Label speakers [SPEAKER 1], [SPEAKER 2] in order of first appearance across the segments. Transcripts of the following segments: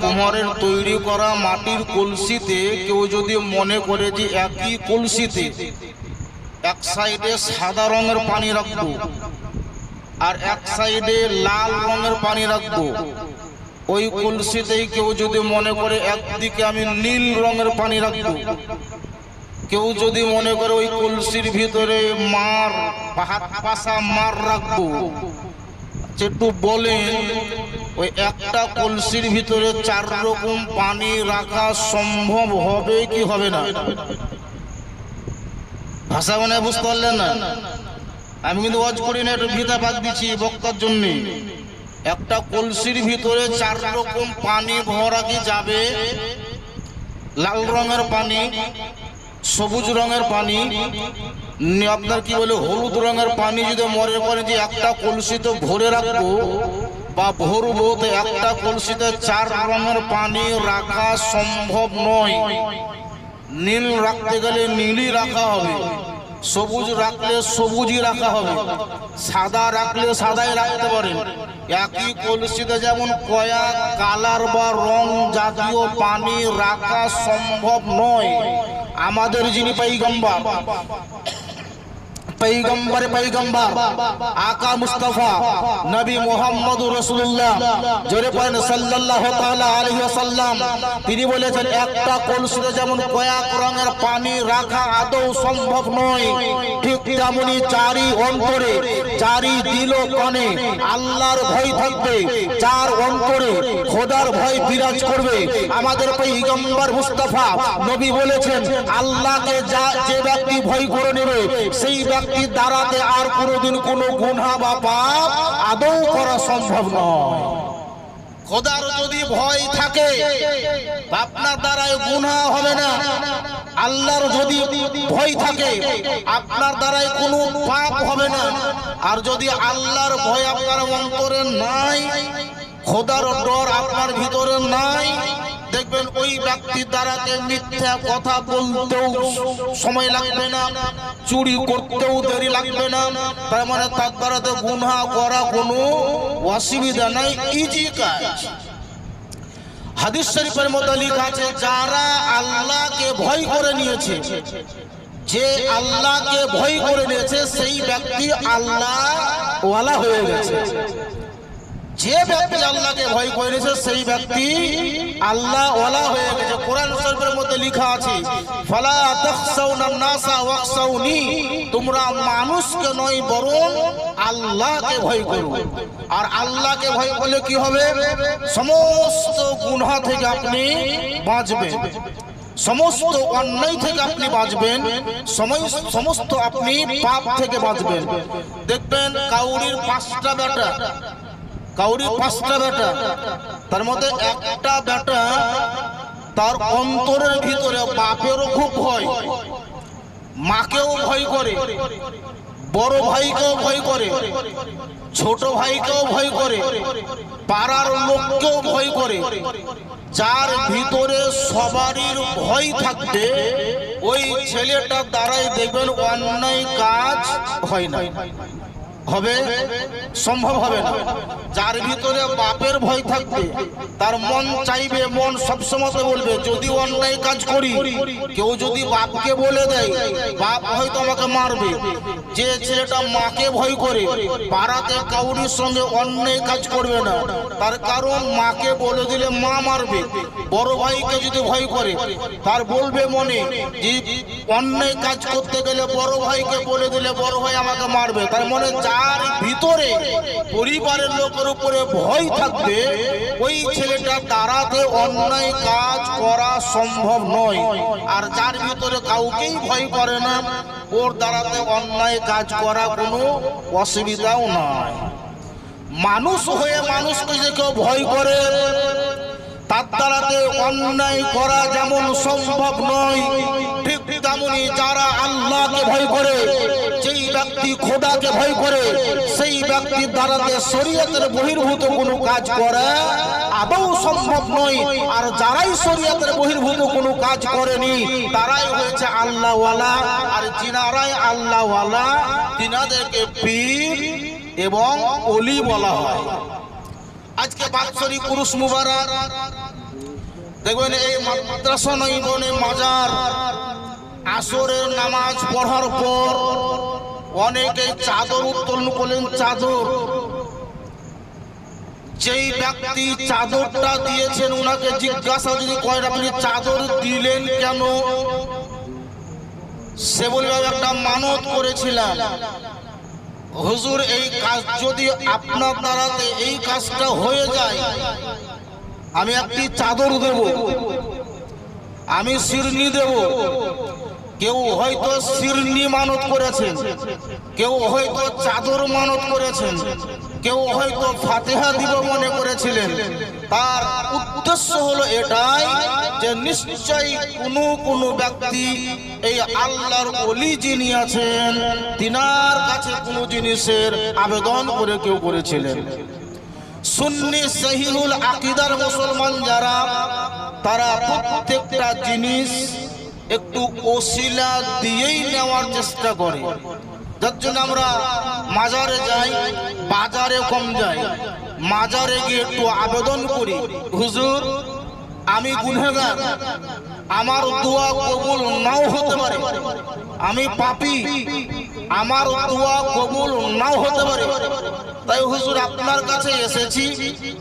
[SPEAKER 1] কুমারের তৈরি করা মাটির কলসিতে কেউ যদি মনে করে যে একই কলসিতে এক সাইডে সাদা রঙের পানি রাখবো আর এক সাইডে লাল রঙের পানি রাখবো, ওই কলসিতেই কেউ যদি মনে করে একদিকে আমি নীল রঙের পানি রাখবো, কেউ যদি মনে করে ওই কলসির ভিতরে মার হাত পাশা মার রাখবো, একটু বলেন ওই একটা কলসির ভিতরে 4 রকম পানি রাখা সম্ভব হবে কি হবে না? ভাষা মানে বুঝতে পারলেন না? আমি কিন্তু ওয়াজ করি না, একটু ভিতা বাদ দিচ্ছি বক্তার জন্য। একটা কলসির ভিতরে 4 রকম পানি ভরা কি যাবে? লাল রঙের পানি, সবুজ রঙের পানি, আপনার কি বলে হলুদ রঙের পানি যদি মনে করেন যে একটা কলসিতে ভরে রাখবো বা ভরবো, তো একটা কলসিতে 4 রঙের পানি রাখা সম্ভব নয়। নীল রাখতে গেলে নীলই রাখা হবে, সবুজ রাখলে সবুজই রাখা হবে, সাদা রাখলে সাদাই রাখতে পারেন। একই কলসিতে যেমন কয়েক কালার বা রং জাতীয় পানি রাখা সম্ভব নয়। আমাদের যিনি পয়গম্বর আকা মুস্তাফা নবী মুহাম্মদুর রাসূলুল্লাহ জোরে পড়েন সাল্লাল্লাহু তাআলা আলাইহি ওয়াসাল্লাম, তিনি বলেছেন একটা কলসিতে যেমন কয়েক রঙের পানি রাখা আদৌ সম্ভব নয়, ঠিক তেমনি চারি অন্তরে চারি দিল কানে আল্লাহর ভয় থাকবে, চার অন্তরে খোদার ভয় বিরাজ করবে। আমাদের পয়গম্বর মুস্তাফা নবী বলেছেন আল্লাহকে যে ব্যক্তি ভয় করে নেবে সেই ব্যক্তির দ্বারাতে আর কোনোদিন কোনো গুনাহ বা পাপ আদৌ করা সম্ভব নয়। খোদার যদি ভয় থাকে আপনার দ্বারাই গুনাহ হবে না, আল্লাহর যদি ভয় থাকে আপনার দ্বারাই কোনো পাপ হবে না। আর যদি আল্লাহর ভয় আপনার অন্তরে নাই, খোদার ডর আপনার ভিতরে নাই, দেখবেন ওই ব্যক্তির দ্বারাতে মিথ্যা কথা বলতেও সময় লাগবে না, চুরি করতেও দেরি লাগবে না, তার মানে তার দ্বারাতে গুনাহ করা কোনো অসুবিধা নাই, ইজি কাজ। হাদিস শরীফের মধ্যে লেখা আছে যারা আল্লাহকে ভয় করে নিয়েছে, যে আল্লাহকে ভয় করে নিয়েছে সেই ব্যক্তি আল্লাহ ওয়ালা হয়ে গেছে। যে ব্যক্তি আল্লাহকে ভয় করে নিয়েছে সেই ব্যক্তি আল্লাহ ওয়ালা হয়ে গেছে। কোরআন শরীফের মধ্যে লেখা আছে ফালা তাখসাউনান নাসা ওয়াখসাউনি, তোমরা মানুষকে নয় বরং আল্লাহকে ভয় করো। আর আল্লাহকে ভয় করলে কি হবে? সমস্ত গুনাহ থেকে আপনি বাঁচবেন, সমস্ত অন্যায় থেকে আপনি বাঁচবেন, সমস্ত আপনি পাপ থেকে বাঁচবেন। দেখবেন কাউরির 5টা বেটা, কাউরির 5টা বেটা, তার মধ্যে একটা বেটা তার অন্তরের ভিতরে বাপেরও খুব ভয়, মাকেও ভয় করে, বড় ভাইকেও ভয় করে, ছোট ভাইকেও ভয় করে, পাড়ার লোককেও ভয় করে। যার ভিতরে সবারই ভয় থাকবে ওই ছেলেটার দ্বারাই দেখবেন অন্যায় কাজ হয় না, হবে সম্ভব হবে না। যার ভিতরে বাপের ভয় থাকবে তার মন চাইবে, মন সবসময় বলবে যদি অন্যায় কাজ করি, কেউ যদি বাপকে বলে দেয় বাপ হয়তো আমাকে মারবে। যে ছেলেটা মাকে ভয় করে পাড়াতে কাউরির সঙ্গে অন্যায় কাজ করবে না, তার কারণ মাকে বলে দিলে মা মারবে। বড় ভাইকে যদি ভয় করে তার বলবে মনে যে অন্যায় কাজ করতে গেলে বড় ভাইকে বলে দিলে বড় ভাই আমাকে মারবে। তার মনে যার ভিতরে পরিবারের লোকের উপরে ভয় থাকবে ওই ছেলেটা দ্বারাতে অন্যায় কাজ করা সম্ভব নয়। আর যার ভিতরে কাউকেই ভয় করে না ওর দ্বারাতে অন্যায় কাজ করা কোনো অসুবিধাও নয়। মানুষ হয়ে মানুষকে যে কেউ ভয় করে তার দ্বারাতে অন্যায় করা যেমন সম্ভব নয়, ঠিক তেমনি যারা আল্লাহকে ভয় করে, যেই ব্যক্তি খোদাকে ভয় করে সেই ব্যক্তির দ্বারাতে শরীয়তের বহির্ভূত কোনো কাজ করা আদৌ সম্ভব নয়। আর যারাই শরীয়তের বহির্ভূত কোনো কাজ করেনি তারাই হয়েছে আল্লাহওয়ালা। আর যিনারাই আল্লাহওয়ালা তিনাদেরকে পীর এবং ওলি বলা হয়। আজকে বাৎসরিক উরুস মুবারক দেখবেন এই মাদ্রাসা নয় বনে মাজার, আসরের নামাজ পড়ার পর অনেকে চাদর উত্তোলন করলেন। চাদর, যেই ব্যক্তি চাদরটা দিয়েছেন উনাকে জিজ্ঞাসা যদি করেন আপনি চাদর দিলেন কেন, সে বলবে একটা মানত করেছিলাম হুজুর, এই কাজ যদি আপনার দ্বারাতে এই কাজটা হয়ে যায় আমি একটি চাদর দেব, আমি শিরনি দেব। কেউ হয়তো শিরনি মানত করেছেন, কেউ হয়তো চাদর মানত করেছেন, কেউ হয়তো ফাতিহা দিব মনে করেছিলেন। তার উদ্দেশ্য হলো এটাই যে নিশ্চয়ই কোনো ব্যক্তি এই আল্লাহর ওলি যিনি আছেন তিনার কাছে কোনো জিনিসের আবেদন করে কেউ করেছিলেন। সুন্নি সহিহুল আকীদার মুসলমান যারা, তারা প্রত্যেকটা জিনিস একটু ওসিলা দিয়েই নেওয়ার চেষ্টা করে। যার জন্য আমরা মাজারে যাই, বাজারে কম যাই, মাজারে গিয়ে একটু আবেদন করি, হুজুর আমি গুনহগার, আমার দোয়া কবুল নাও হতে পারে, আমি পাপী, আমার দোয়া কবুল নাও হতে পারে, তাই হুজুর আপনার কাছে এসেছি,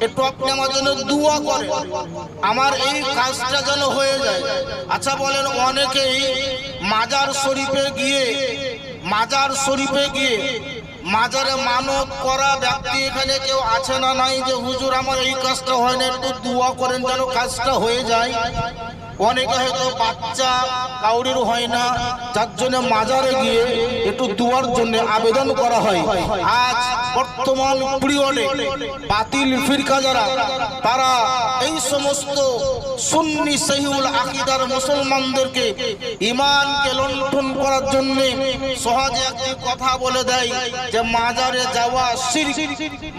[SPEAKER 1] একটু আপনি আমার জন্য দোয়া করেন, আমার এই কাজটা যেন হয়ে যায়। আচ্ছা বলেন, অনেকেই মাজার শরীফে গিয়ে মাজারে মানত করা ব্যক্তি এখানে কেউ আছে না নাই যে হুজুর আমার এই কাজটা হয় না, একটু দোয়া করেন যেন কাজটা হয়ে যায়? অনেকে হয়তো বাচ্চা কাউরির হয় না, যার জন্য মাজারে গিয়ে একটু দুয়ার জন্য আবেদন করা হয়। আজ বর্তমান পিরিয়ডে বাতিল ফিরকা যারা, তারা এই সমস্ত সুন্নি সহিহুল আকীদার মুসলমানদেরকে ঈমানকে লুণ্ঠন করার জন্য সহজে একটি কথা বলে দেয় যে মাজারে যাওয়া শিরক,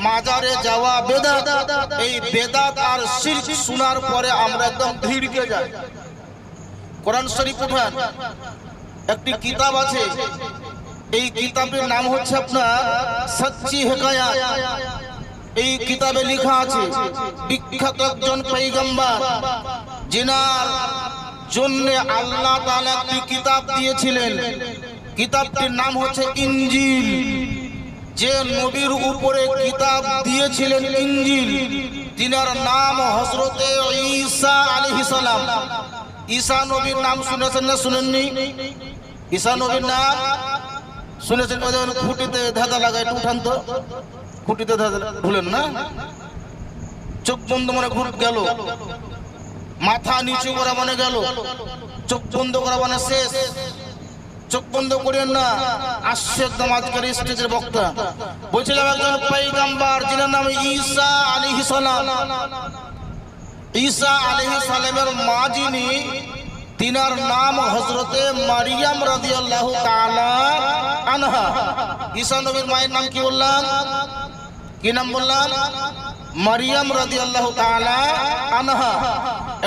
[SPEAKER 1] মাজারে যাওয়া বেদাত। এই বেদাত আর শিরক শোনার পরে আমরা একদম ধীরকে যাই। কোরআন শরীফ উঠান, একটি কিতাব আছে, এই কিতাবের নাম হচ্ছে আপনার সচ্চি হিকায়াত। এই কিতাবে লেখা আছে বিখ্যাত একজন পয়গম্বর যিনার জন্য আল্লাহ তাআলা একটি কিতাব দিয়েছিলেন, কিতাবটির নাম হচ্ছে ইনজিল। যে নবীর উপরে কিতাব দিয়েছিলেন ইনজিল, তিনার নাম হযরতে ঈসা আলাইহিস সালাম। ঈসা নবীর নাম শুনেছেন না শুনেননি? ঈসা নবীর নাম শুনেছেন? খুঁটিতে ধাঁধা লাগায়, একটু উঠান তো, খুঁটিতে ধাঁধা ভুলেন না। চোখ বন্ধ মনে ঘুর গেল, মাথা নিচু করা মানে গেল, চোখ বন্ধ করা মানে শেষ। চোখ বন্ধ করেন না, আসছে একদম আজকের স্টেজের বক্তা। বলছিলাম একজন পয়গম্বর যিনার নাম ঈসা আলাইহিস সালাম। ঈসা আলাইহিস সালামের মা যিনি, তিনার নাম হযরতে মারিয়াম রাদিয়াল্লাহু তাআলা আনহা। ঈসা নবীর মায়ের নাম কি বললাম? কি নাম বললাম? মারিয়াম রাদিয়াল্লাহু তাআলা আনহা।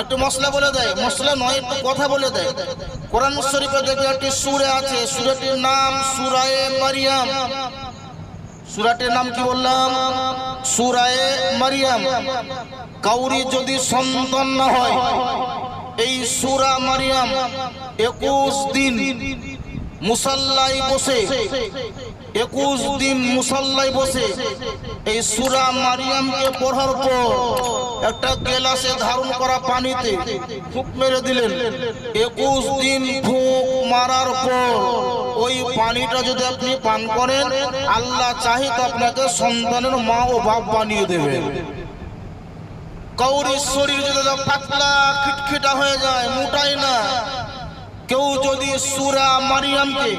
[SPEAKER 1] একটু মশলা বলে দেয়, মশলা নয় একটু কথা বলে দেয়। কোরআন শরীফে দেখবে একটি সূরা আছে, সূরাটির নাম সূরায়ে মারিয়াম। সূরাটির নাম কি বললাম? সূরায়ে মারিয়াম। কাউরি যদি সন্তান না হয়, এই সূরা মারিয়াম 21 দিন মুসাল্লায় বসে, 21 দিন মুসাল্লায় বসে এই সূরা মারিয়ামকে পড়ার পর একটা গ্লাসে ধারণ করা পানিতে ফুঁক মেরে দিলেন। 21 দিন ফুঁক মারার পর ওই পানিটা যদি আপনি পান করেন, আল্লাহ চাহে তো আপনাকে সন্তানের মা ও বাপ বানিয়ে দেবে। কাউরি শরীর যদি পাতলা খিটখিটা হয়ে যায়, মোটাই না, কেউ যদি সূরা মারিয়ামকে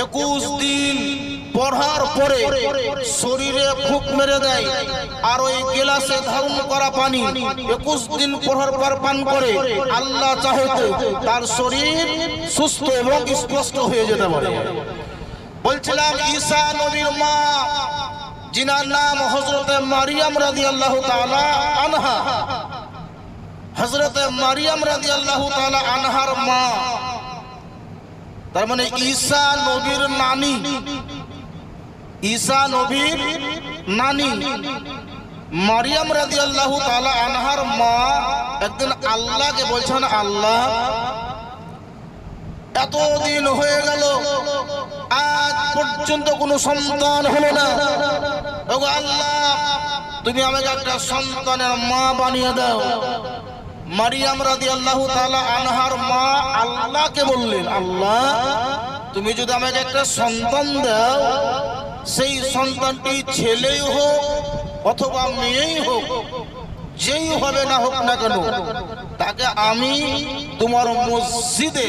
[SPEAKER 1] 21 দিন পড়ার পরে শরীরে ফুঁক মেরে দেয় আর ওই গ্লাসে ধারণ করা পানি 21 দিন পড়ার পর পান করে, আল্লাহ চাহে তো তার শরীর সুস্থ এবং স্পষ্ট হয়ে যেতে পারে। বলছিলাম ঈসা নবীর মা যিনার নাম হযরতে মারিয়াম রাদিয়াল্লাহু তাআলা আনহা, হযরতে মারিয়াম রাদিয়াল্লাহু তাআলা আনহার মা, তার মানে ঈসা নবীর নানি, ঈসা নবীর নানি মারিয়াম রাদিয়াল্লাহু তাআলা আনহার মা একদিন আল্লাহকে বলছেন, আল্লাহ এতদিন হয়ে গেল আজ পর্যন্ত কোনো সন্তান হলো না, ওগো আল্লাহ তুমি আমাকে একটা সন্তানের মা বানিয়ে দাও। মারিয়াম রাদিয়াল্লাহু তাআলা আনহার মা আল্লাহকে বললেন, আল্লাহ তুমি যদি আমাকে একটা সন্তান দাও, সেই সন্তানটি ছেলেই হোক অথবা মেয়েই হোক, যেই হবে না হোক না কেন, তাকে আমি তোমার মসজিদে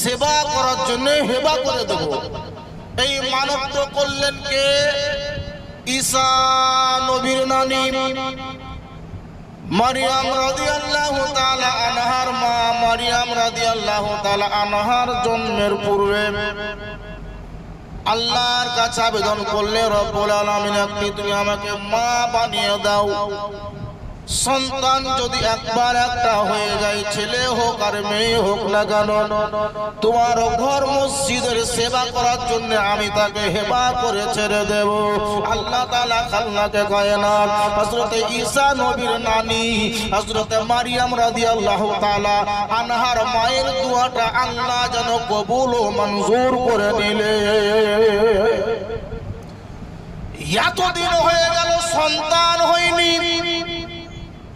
[SPEAKER 1] সেবা করার জন্য হেবা করে দেব। এই মানব করলেন কে? ঈসা নবীর নানী মারিয়াম রাদিয়াল্লাহু তাআলা আনহার মা। মারিয়াম রাদিয়াল্লাহু তাআলা আনহার জন্মের পূর্বে আল্লাহর কাছে আবেদন করলে, রব্বুল আলামিন আপনি তুমি আমাকে মা বানিয়ে দাও। সন্তান যদি একবার একটা হয়ে যায়, ছেলে হোক আর মেয়ে হোক না কেন, তোমার ঘর মসজিদের সেবা করার জন্য আমি তাকে হেবা করে ছেড়ে দেব। আল্লাহ তাআলা খালনাতে কায়নাত হযরতে ঈসা নবীর নানী হযরতে মারিয়াম রাদিয়াল্লাহু তাআলা আনহার মায়ের দোয়াটা আল্লাহ যেন কবুল ও মঞ্জুর করে নিলে। এতদিন হয়ে গেল সন্তান হয়নি,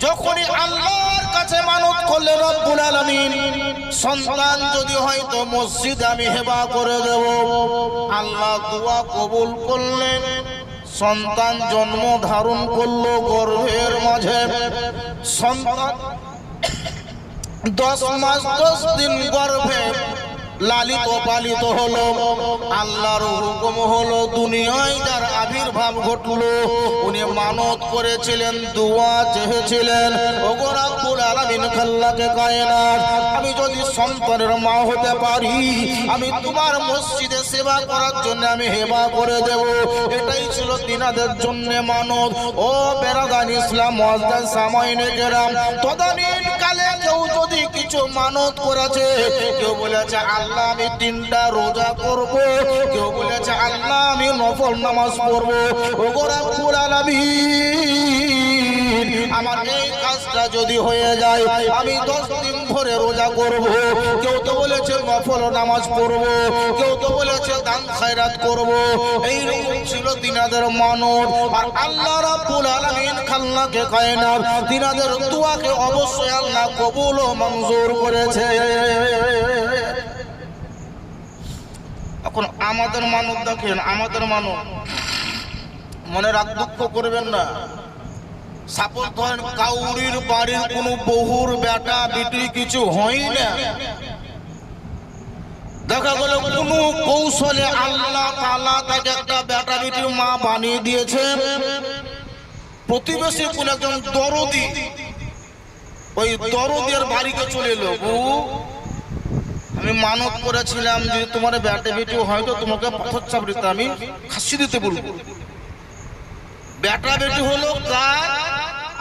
[SPEAKER 1] যখনই আল্লাহর কাছে মানত করলে রব্বুল আলামিন সন্তান যদি হয় তো মসজিদে আমি হেবা করে দেব। আল্লাহ দোয়া কবুল করলেন, সন্তান জন্ম ধারণ করলো গর্ভের মাঝে। সন্তান 10 মাস 10 দিন গর্ভে লালিত পালিত হলো। আল্লাহর হুকুম হলো, দুনিয়ায় যার আবির্ভাব ঘটলো, উনি মানত করেছিলেন, দোয়া চেয়েছিলেন, ওগো রব্বুল আলামিন খাল্লাকে কায়নাত আমি যদি সন্তানের মা হতে পারি, আমি তোমার মসজিদে সেবা করার জন্য আমি হেবা করে দেব। এটাই ছিল তিনাদের জন্য মানত। ও বেরাদান ইসলাম মুআজ্জাজ সামাইনে কেরাম, তদানীন কালে কেউ যদি কিছু মানত করেছে, কেউ বলেছে আল্লাহ আমি 3টা রোজা করব, কেউ বলেছে আল্লাহ আমি নফল নামাজ পড়ব, ওগো রব্বুল আলামিন আমার এই কাজটা যদি হয়ে যায় আমি 10 দিন ধরে রোজা করব। কেউ তো বলেছে নফল নামাজ পড়ব, কেউ তো বলেছে দান খায়রাত করব। এইরকম ছিল তিনাদের মানত। আর আল্লাহ রাব্বুল আলামিন খালনাকে কায়নাত তিনাদের দোয়াকে অবশ্যই আল্লাহ কবুল ও মঞ্জুর করেছে। এখন আমাদের মানত দেখেন, আমাদের মানত মনে রাগ দুঃখ করবেন না। সাপোজ ধরেন কাউরির বাড়ির কোনো বহুর বেটা বেটি কিছু হয় না, দেখা গেল কোনো কৌশলে আল্লাহ তাআলা তাকে একটা বেটা বেটির মা বানিয়ে দিয়েছে। প্রতিবেশী কোন একজন দরদি, ওই দরদের বাড়িতে চলে এলো, আমি মানত করেছিলাম যে তোমার বেটা বেটি হয়তো তোমাকে পাথর চাপড়িতে আমি খাসি দিতে বলবো। বেটা বেটি হলো কার,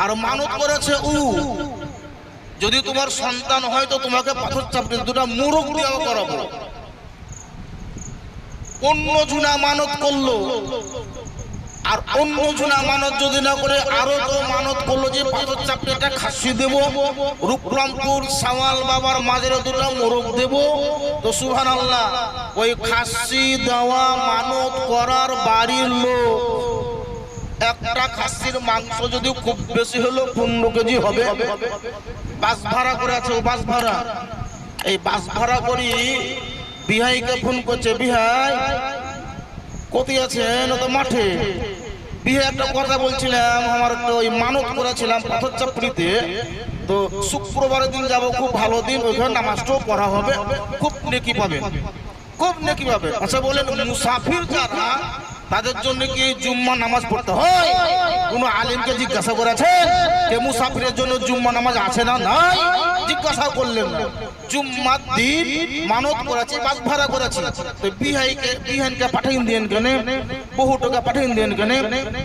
[SPEAKER 1] আর মানত করেছে যদি তোমার সন্তান হয় তো তোমাকে পাথর চাপড়িতে 2টা মুরগ দিয়ে করাবো। অন্য জুনা মানত করলো, আর অন্য জুনা মানত যদি না করে আরো তো মানত করলো যে পাথর চাপড়িটা খাসি দেব, রূপরামপুর সাওয়াল বাবার মাঝের 2টা মোরগ দেব। তো সুবহানাল্লাহ, ওই খাসি দেওয়া মানত করার বাড়ির লোক একটা খাসির মাংস যদি খুব বেশি হলো 15 কেজি হবে। বাস ভাড়া করে আছে, ও বাস ভাড়া, এই বাস ভাড়া করি বিহাইকে ফোন করছে, বিহাই কোথায় আছেন? তো মাঠে। বিহাই একটা কথা বলছিলাম, আমার তো ওই মানত করেছিলাম পাথর চাপড়িতে, তো শুক্রবারের দিন যাব, খুব ভালো দিন, ওইখানে নামাজটাও পড়া হবে, খুব নেকি পাবেন, খুব নেকি পাবেন। আচ্ছা বলেন, মুসাফির যারা তাদের জন্য কি জুম্মা নামাজ পড়তে হয়? কোন আলেমকে জিজ্ঞাসা করেছেন যে মুসাফিরের জন্য জুম্মা নামাজ আছে না নাই? জিজ্ঞাসা করলেন না। জুম্মার দিন মানত করেছে, বাস ভাড়া করেছে, তো বিহানকে পাঠাইন দেন কেন, বহু টাকা পাঠাইন দেন কেন,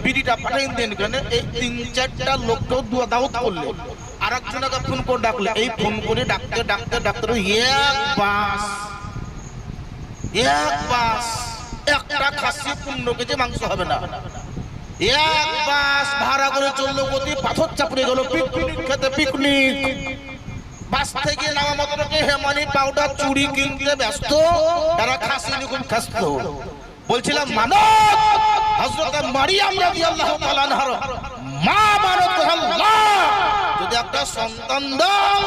[SPEAKER 1] বিড়িটা পাঠাইন দেন কেন, এই 3-4টা লোককেও দাওয়াত করলে। আর একজনকে ফোন করে ডাকলে, এই ফোন করে ডাকতে ডাকতে ডাকতে এক বাস একটা খাসি 15 কেজি মাংস হবে না। এক বাস ভাড়া করে চললো, গতি পাথর চাপড়ে গেল পিকনিক খেতে। পিকনিক বাস থেকে নামা মাত্রকে হেমানি পাউডার চুড়ি কিনতে ব্যস্ত, তারা খাসি রকম খাস্ত। বলছিলাম মানব হযরত মারিয়াম রাদিয়াল্লাহু তাআলা আনহার মা মানত আল্লাহ, যদি একটা সন্তান দাও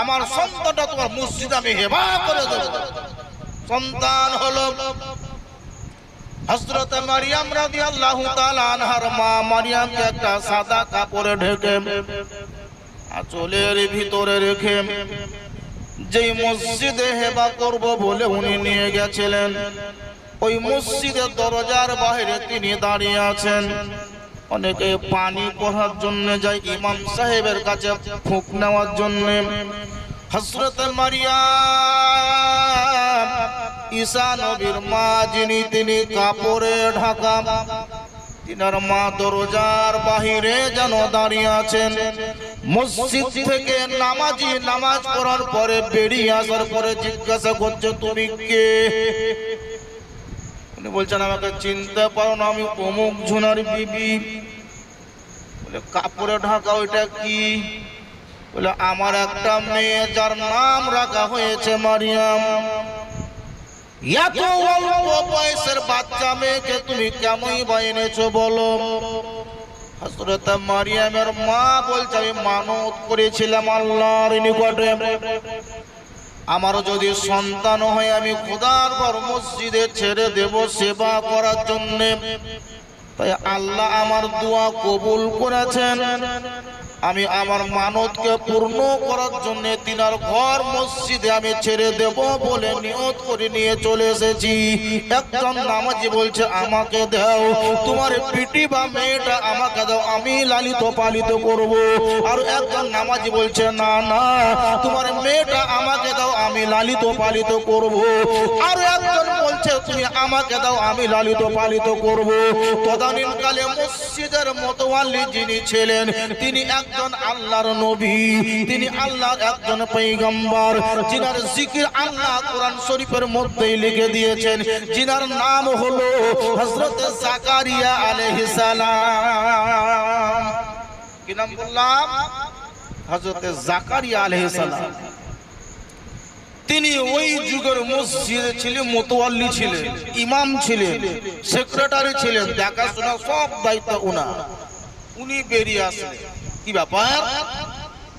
[SPEAKER 1] আমার সন্তানটা তোমার মসজিদে আমি হেবা করে দেব। সন্তান হলো হযরত মারিয়াম রাদিয়াল্লাহু তাআলা আনহার মা মারিয়ামকে একটা সাদা কাপড়ে ঢেকে আঁচলের ভিতরে রেখে যেই মসজিদে হেবা করব বলে উনি নিয়ে গেছিলেন, ওই মসজিদের দরজার বাইরে তিনি দাঁড়িয়ে আছেন। অনেকে পানি পড়ার জন্য যায় ইমাম সাহেবের কাছে ফুঁক নেওয়ার জন্য। হযরত মারিয়াম ঈসা নবীর মা যিনি, তিনি কাপড়ে ঢাকা, তিনার মা দরজার বাহিরে যেন দাঁড়িয়ে আছেন। মসজিদ থেকে নামাজি নামাজ পড়ার পরে বেরিয়ে আসার পরে জিজ্ঞাসা করছে তুমি কে? উনি বলছেন আমাকে চিনতে পারো না, আমি অমুক ঝুনার বিবি। বলে কাপড়ে ঢাকা ওইটা কি? বলে আমার একটা মেয়ে যার নাম রাখা হয়েছে মারিয়াম। এত অল্প বয়সের বাচ্চা মেয়েকে তুমি কেমন বাইনেছো বলো? হযরত মারিয়ামের মা বলছে আমি মানত করেছিলাম আল্লাহর নিকটে, আমারও যদি সন্তান হয় আমি খোদার ঘর মসজিদে ছেড়ে দেব সেবা করার জন্য। তাই আল্লাহ আমার দোয়া কবুল করেছেন, আমি আমার মানতকে পূর্ণ করার জন্য তিনার ঘর মসজিদে আমি ছেড়ে দেব বলে নিয়ত করে নিয়ে চলে এসেছি। একজন নামাজি বলছে আমাকে দাও, তোমার পিটি বা মেয়েটা আমাকে দাও, আমি লালিত পালিত করব। আর একজন নামাজি বলছে না না, তোমার মেয়েটা আমাকে দাও, আমি লালিত পালিত করব। আর একজন বলছে তুমি আমাকে দাও, আমি লালিত পালিত করব। তদানীকালে মসজিদের মোতাওয়াল্লি যিনি ছিলেন তিনি একজন আল্লাহর নবী, তিনি আল্লাহর একজন পয়গম্বর, যিনার জিকির আল্লাহ কোরআন শরীফের মধ্যেই লিখে দিয়েছেন, যিনার নাম হলো হযরত জাকারিয়া আলাইহিস সালাম। কি নাম বললাম? হযরত জাকারিয়া আলাইহিস সালাম। তিনি ওই যুগের মসজিদে ছিলেন, মোতাওয়াল্লি ছিলেন, ইমাম ছিলেন, সেক্রেটারি ছিলেন, দেখাশোনা সব দায়িত্ব ওনার। উনি বেরিয়ে আসলেন, কি ব্যাপার?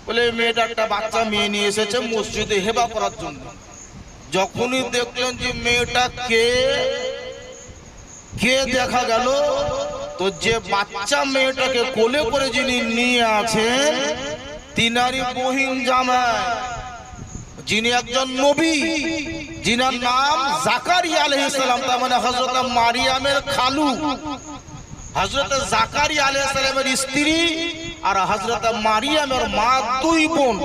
[SPEAKER 1] বলে মেয়েটা একটা বাচ্চা মেয়ে নিয়ে এসেছে মসজিদে হেবা করার জন্য। যখনই দেখলেন যে মেয়েটা কে কে দেখা গেল, তো যে বাচ্চা মেয়েটাকে কোলে করে যিনি নিয়ে আছেন তিনারই বহিন জামাই, যিনি একজন নবী, যিনার নাম জাকারিয়া আলাইহিস সালাম, তার মানে হযরত মারিয়ামের খালু। হযরত জাকারিয়া আলাইহিস সালামের স্ত্রী আর হযরত মারিয়ামের মা দুই বোন,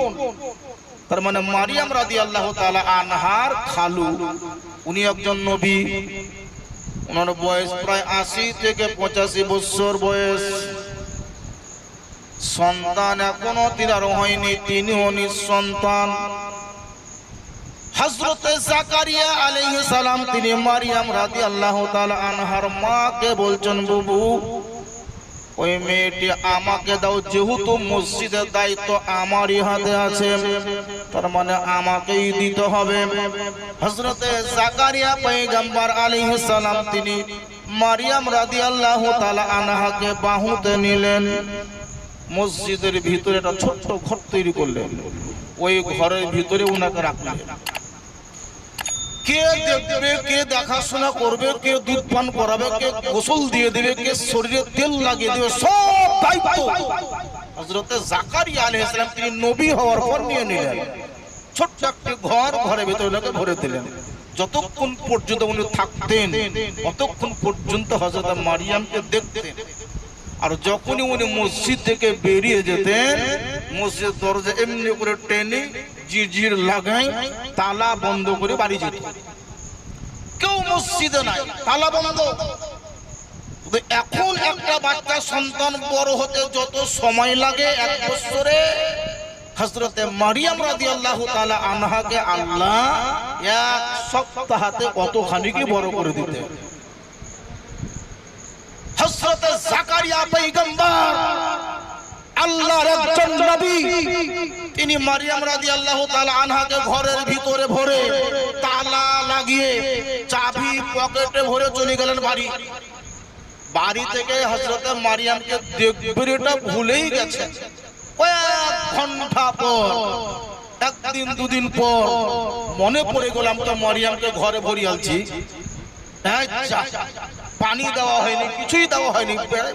[SPEAKER 1] তার মানে মারিয়াম রাদিয়াল্লাহু তাআলা আনহার খালু। উনি একজন নবী, ওনার বয়স প্রায় ৮০ থেকে ৮৫ বছর বয়স। সন্তান এখনো তিনার হয়নি, তিনিও নিঃসন্তান। হযরত জাকারিয়া আলাইহিস সালাম তিনি মারিয়াম রাদিয়াল্লাহু তাআলা আনহার মাকে বলছেন বুবু ওই মেয়েটি আমাকে দাও, যেহেতু মসজিদের দায়িত্ব আমারই হাতে আছে, তার মানে আমাকেই দিতে হবে। হযরত জাকারিয়া পয়গম্বর আলাইহিস সালাম তিনি মারিয়াম রাদিয়াল্লাহু তাআলা আনহাকে বাহুতে নিলেন, মসজিদের ভিতরে একটা ছোট্ট ঘর তৈরি করলেন, ওই ঘরের ভিতরে ওনাকে রাখলেন। কে দেখবে, কে দেখাশোনা করবে, কে দুধ পান করাবে, কে গোসল দিয়ে দেবে, কে শরীরে তেল লাগিয়ে দেবে, সব দায়িত্ব হযরত জাকারিয়া আলাইহিস সালাম তিনি নবী হওয়ার পর নিয়ে নিলেন। ছোট্ট একটি ঘর, ঘরের ভিতরে ওনাকে ভরে দিলেন। যতক্ষণ পর্যন্ত উনি থাকতেন ততক্ষণ পর্যন্ত হযরত মারিয়ামকে দেখতেন। আর যখনই উনি মসজিদ থেকে বেরিয়ে যেতেন, মসজিদের দরজা এমনি করে টেনে জিরজির লাগাই তালা বন্ধ করে বাড়ি যেত। কেউ মসজিদে নাই, তালা বন্ধ। এখন একটা বাচ্চা সন্তান বড় হতে যত সময় লাগে, 1 বছরে হযরতে মারিয়াম রাদিয়াল্লাহু তাআলা আনহাকে আল্লাহ 1 সপ্তাহতে অতখানি কি বড় করে দিতেন। হযরত জাকারিয়া পয়গম্বর আল্লাহর একজন নবী, তিনি মারিয়াম রাদিয়াল্লাহু তাআলা আনহাকে ঘরের ভিতরে ভরে তালা লাগিয়ে চাবি পকেটে ভরে চলে গেলেন বাড়ি। বাড়ি থেকে হযরত মারিয়ামকে দেখবেটা ভুলেই গেছে। কয়েক ঘন্টা পর, একদিন দুদিন পর মনে পড়ে গেলাম তো মারিয়ামকে ঘরে ভরি আলছি, পানি দেওয়া হয়নি, কিছুই দেওয়া হয়নি,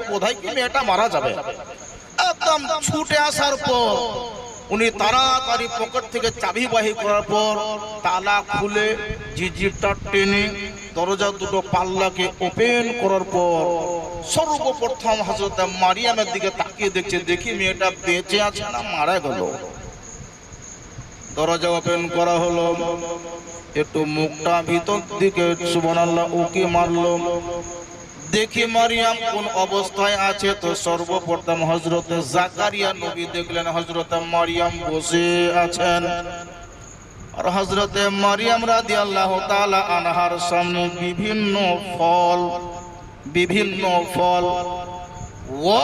[SPEAKER 1] বোধহয় কি মেয়েটা মারা যাবে। একদম ছুটে আসার পর উনি তাড়াতাড়ি পকেট থেকে চাবি বাহির করার পর তালা খুলে জিজিরটা টেনে দরজা দুটো পাল্লাকে ওপেন করার পর সর্বপ্রথম হযরত মারিয়ামের দিকে তাকিয়ে দেখছে, দেখি মেয়েটা বেঁচে আছে না মারা গেল। দরজা ওপেন করা হলো, একটু মুখটা ভিতর দিকে সুবহানাল্লাহ উকি মারলো, দেখি মারিয়াম কোন অবস্থায় আছে। তো সর্বপ্রথম হযরত জাকারিয়া নবী দেখলেন হযরত মারিয়াম বসে আছেন, আর হযরত মারিয়াম রাদিয়াল্লাহু তাআলা আনহার সামনে বিভিন্ন ফল, ও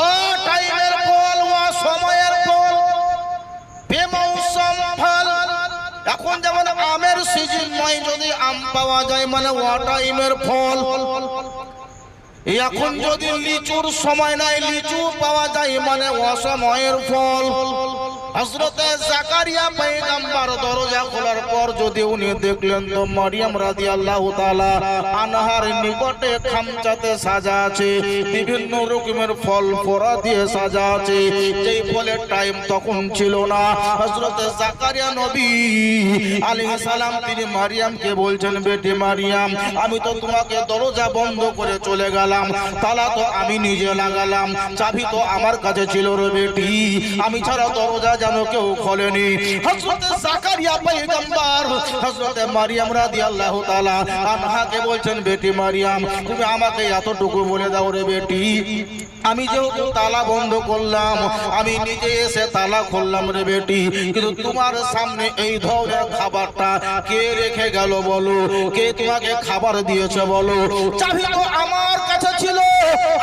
[SPEAKER 1] টাইমের ফল, ও সময়ের ফল, বেমৌসুম ফল। এখন যেমন আমের সিজন নয়, যদি আম পাওয়া যায় মানে ও টাইমের ফল। এখন যদি লিচুর সময় নাই, লিচু পাওয়া যায় মানে অসময়ের ফল। হযরত জাকারিয়া পয়গম্বর দরজা খোলার পর যদি উনি দেখলেন তো মারিয়াম রাদিয়াল্লাহু তাআলা আনহার নিকটে খামচাতে সাজা আছে, বিভিন্ন রকমের ফল ফোড়া দিয়ে সাজা আছে। যেই ফলের টাইম তখন ছিল না, হযরত জাকারিয়া নবী আলাইহিস সালাম তিনি মারিয়ামকে বলছেন, বেটি মারিয়াম, আমি তো তোমাকে দরজা বন্ধ করে চলে গেলাম, তালা তো আমি নিজে লাগালাম, চাবি তো আমার কাছে ছিল রে বেটি, আমি ছাড়া দরজা যেন কেউ খোলেনি। হযরত জাকারিয়া পয়গম্বর হযরত মারিয়াম রাদিয়াল্লাহু তাআলা আনহাকে বলছেন, বেটি মারিয়াম, তুমি আমাকে এতটুকু বলে দাও রে বেটি, আমি যেহেতু তালা বন্ধ করলাম, আমি নিজে এসে তালা খুললাম রে বেটি, কিন্তু তোমার সামনে এই ধরনের খাবারটা কে রেখে গেল বলো, কে তোমাকে খাবার দিয়েছে বলো, চাবি তো আমার কাছে ছিল,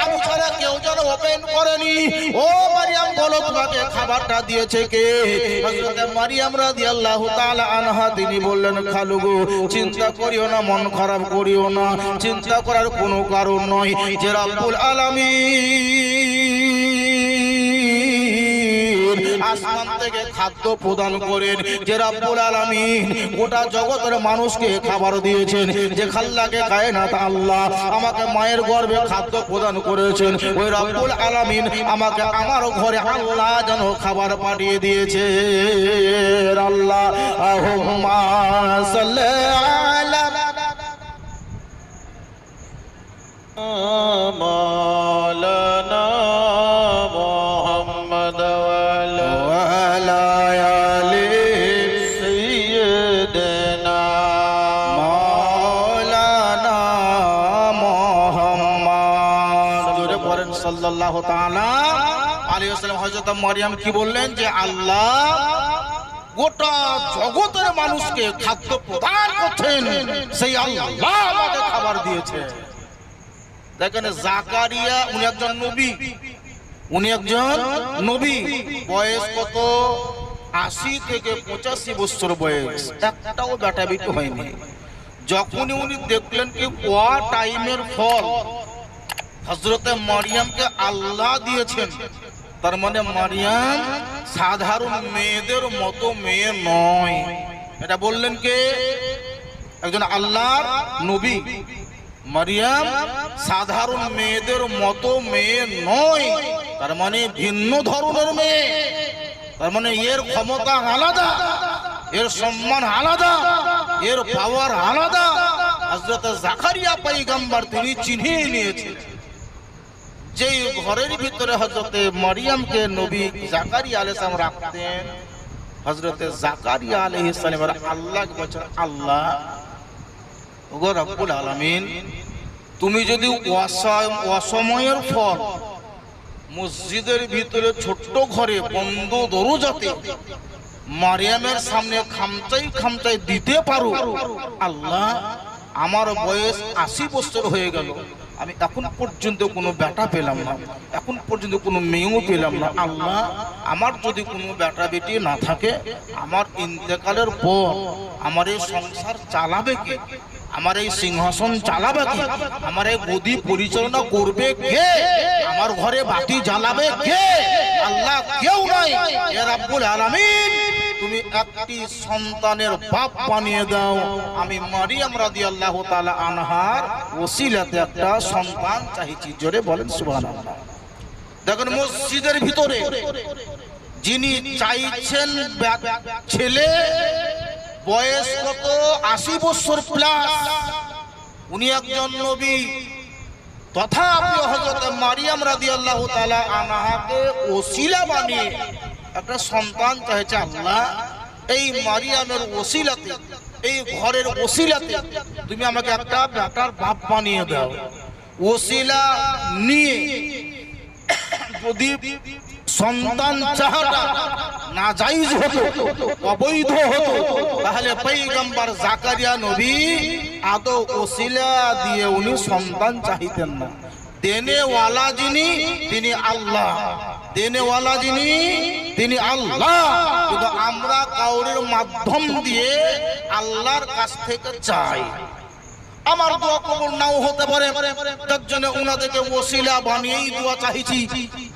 [SPEAKER 1] আমি ছাড়া কেউ যেন ওপেন করেনি। ও মারিয়াম বলো, তোমাকে খাবারটা দিয়েছে কে? হযরত মারিয়াম রাদিয়াল্লাহু তাআলা আনহা তিনি বললেন, খালু গো, চিন্তা করিও না, মন খারাপ করিও না, চিন্তা করার কোনো কারণ নয়, যে রব্বুল আলামিন আসমান থেকে খাদ্য প্রদান করেন, যে রব্বুল আলামিন গোটা জগতের মানুষকে খাবার দিয়েছেন, যে খাল্লাকে কায়নাত আল্লাহ আমাকে মায়ের গর্ভে খাদ্য প্রদান করেছেন, ওই রব্বুল আলামিন আমাকে আমার ঘরে আল্লাহ যেন খাবার পাঠিয়ে দিয়েছে। আল্লাহুম্মা সাল্লি আলা মাওলানা মুহাম্মদ ওয়া আলা আলি সাইয়্যিদিনা মাওলানা মুহাম্মদ। জোরে পড়েন সাল্লাল্লাহু তাআলা আলাইহি ওয়াসাল্লাম। হযরত মারিয়াম কি বললেন, যে আল্লাহ গোটা জগতের মানুষকে খাদ্য প্রদান করছেন, সেই আল্লাহ আমাকে খাবার দিয়েছে। দেখেন জাকারিয়া উনি একজন নবী, বয়স কত? 80 থেকে 85 বছর বয়স, একটাও বেটা বেটি হয়নি। যখনই উনি দেখলেন কি ও টাইমের ফল হযরত মারিয়ামকে আল্লাহ দিয়েছেন, তার মানে মারিয়াম সাধারণ মেয়েদের মতো মেয়ে নয়। এটা বললেন কে? একজন আল্লাহর নবী। মারিয়াম সাধারণ মেয়েদের মতো মেয়ে নয়, তার মানে ভিন্ন ধরনের মেয়ে, তার মানে এর ক্ষমতা আলাদা, এর সম্মান আলাদা, এর পাওয়ার আলাদা। হযরত জাকারিয়া পয়গম্বর তিনি চিনে নিয়েছেন, যে ঘরের ভিতরে হযরত মারিয়ামকে নবী জাকারিয়া আলাইহিস সালাম রাখতেন, হযরত জাকারিয়া আলাইহিস সালাম আল্লাহকে বলেন, আল্লাহ ওগো রব্বুল আলামিন, তুমি যদি অসময়ের ফল মসজিদের ভিতরে ছোট্ট ঘরে বন্ধ দরজাতে মারিয়ামের সামনে খামচাই দিতে পারো, আল্লাহ আমার বয়স 80 বছর হয়ে গেল, আমি এখন পর্যন্ত কোনো বেটা পেলাম না, এখন পর্যন্ত কোনো মেয়েও পেলাম না। আল্লাহ, আমার যদি কোনো বেটা বেটি না থাকে, আমার ইন্তেকালের পর আমার এই সংসার চালাবে কে? আমার এই সিংহাসন চালাবে কে? আমার এই গদি পরিচালনা করবে কে? আমার ঘরে বাতি জ্বালাবে কে? আল্লাহ কেউ নাই। এ রাব্বুল আলামিন, তুমি একটি সন্তানের বাপ বানিয়ে দাও। আমি মারিয়াম রাদিয়াল্লাহু তাআলা আনহার ওসিলাতে একটা সন্তান চাইছি। জোরে বলেন সুবহানাল্লাহ। দেখুন, মসজিদের ভিতরে যিনি চাইছেন ছেলে, বয়স কত? 80 বছর প্লাস। উনি একজন নবী, তথাপি হযরত মারিয়াম রাদিয়াল্লাহু তাআলা আনহাকে ওসিলা বানিয়ে একটা সন্তান চাইছে। আল্লাহ, এই মারিয়ামের ওসিলাতে, এই ঘরের ওসিলাতে তুমি আমাকে একটা বেটার বাপ বানিয়ে দাও। ওসিলা নিয়ে যদি সন্তান চাহাটা নাজায়েজ হতো, অবৈধ হতো, তাহলে পয়গম্বর জাকারিয়া নবী আদৌ ওসিলা দিয়ে উনি সন্তান চাইতেন না। দেনেওয়ালা যিনি, তিনি আল্লাহ। দেনেওয়ালা যিনি, তিনি আল্লাহ। কিন্তু আমরা কাউরের মাধ্যম দিয়ে আল্লাহর কাছ থেকে চাই। আমার দোয়া কবুল নাও হতে পারে, তার জন্য উনাদেরকে ওসিলা বানিয়েই দোয়া চাইছি।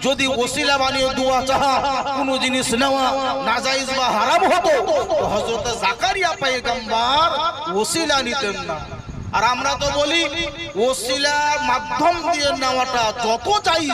[SPEAKER 1] যদি ওসিলা বানিয়ে দোয়া চাহা কোনো জিনিস নেওয়া নাজায়েজ বা হারাম হতো, তো হযরত জাকারিয়া পয়গম্বর ওসিলা নিতেন না। আর আমরা তো বলি ওসিলা মাধ্যম দিয়ে নেওয়াটা যত চাই